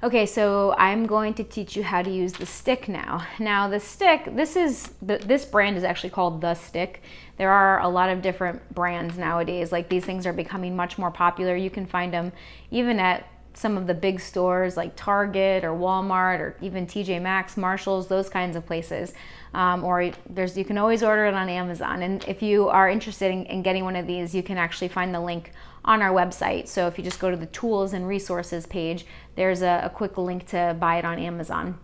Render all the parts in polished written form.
Okay, so I'm going to teach you how to use the stick now. Now the stick, this brand is actually called The Stick. There are a lot of different brands nowadays. Like, these things are becoming much more popular. You can find them even at some of the big stores like Target or Walmart or even TJ Maxx, Marshalls, those kinds of places. Or you can always order it on Amazon. And if you are interested in getting one of these, you can actually find the link on our website. So if you just go to the tools and resources page, there's a quick link to buy it on Amazon.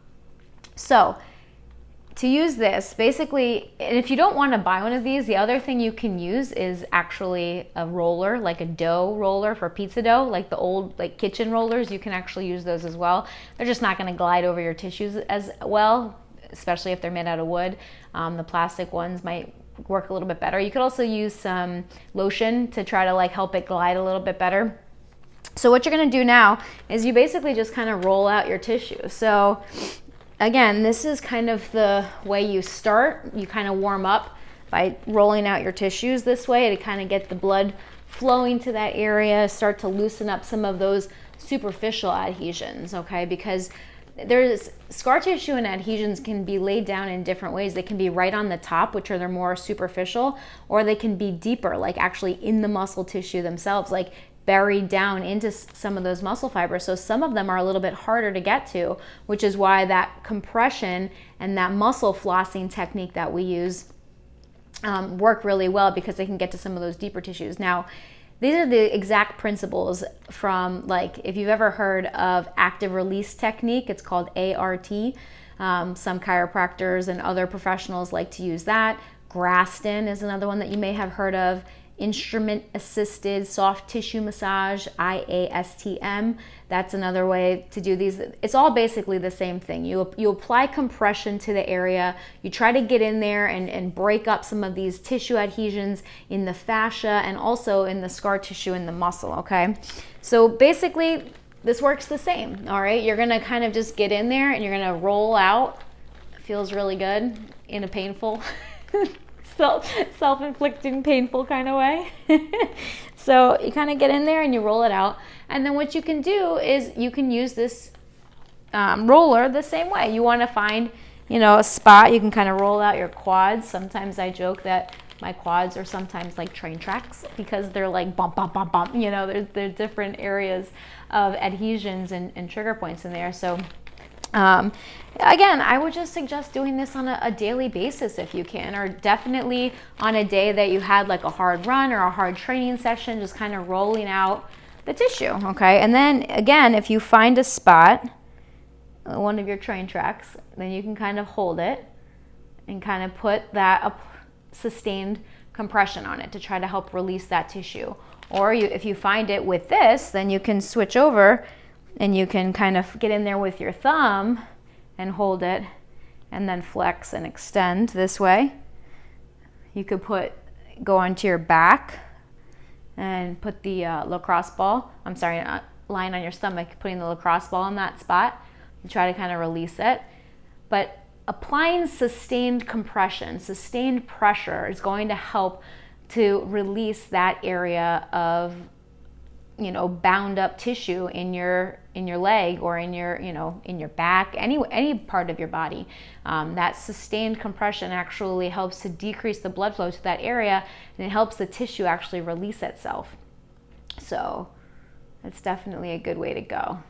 So to use this, basically, and if you don't want to buy one of these, the other thing you can use is actually a roller, like a dough roller for pizza dough, like the old kitchen rollers. You can actually use those as well. They're just not going to glide over your tissues as well, especially if they're made out of wood. The plastic ones might work a little bit better. You could also use some lotion to try to help it glide a little bit better. So what you're going to do now is you basically just kind of roll out your tissue. So again, this is kind of the way you start. You kind of warm up by rolling out your tissues this way to kind of get the blood flowing to that area, start to loosen up some of those superficial adhesions, okay? Because there's scar tissue and adhesions can be laid down in different ways. They can be right on the top, which are they're more superficial, or they can be deeper, like actually in the muscle tissue themselves, like buried down into some of those muscle fibers. So some of them are a little bit harder to get to, which is why that compression and that muscle flossing technique that we use work really well, because they can get to some of those deeper tissues. Now, these are the exact principles from, if you've ever heard of active release technique, it's called ART. Some chiropractors and other professionals like to use that. Graston is another one that you may have heard of. Instrument assisted soft tissue massage, IASTM. That's another way to do these. It's all basically the same thing. You apply compression to the area. You try to get in there and break up some of these tissue adhesions in the fascia and also in the scar tissue in the muscle, okay? So basically, this works the same, all right? You're gonna kind of just get in there and you're gonna roll out. It feels really good in a painful self-inflicting painful kind of way. So you kind of get in there and you roll it out, and then what you can do is you can use this roller the same way. You want to find a spot. You can kind of roll out your quads. Sometimes I joke that my quads are sometimes like train tracks because they're like bump bump bump bump. There's different areas of adhesions and trigger points in there. So again, I would just suggest doing this on a daily basis if you can, or definitely on a day that you had a hard run or a hard training session, just kind of rolling out the tissue, okay? And then again, if you find a spot, one of your train tracks, then you can kind of hold it and kind of put that sustained compression on it to try to help release that tissue. Or if you find it with this, then you can switch over and you can kind of get in there with your thumb and hold it and then flex and extend this way. You could go onto your back and put the lying on your stomach, putting the lacrosse ball in that spot and try to kind of release it. But applying sustained compression, sustained pressure is going to help to release that area of bound up tissue in your leg or in your back, any part of your body. That sustained compression actually helps to decrease the blood flow to that area, and it helps the tissue actually release itself. So it's definitely a good way to go.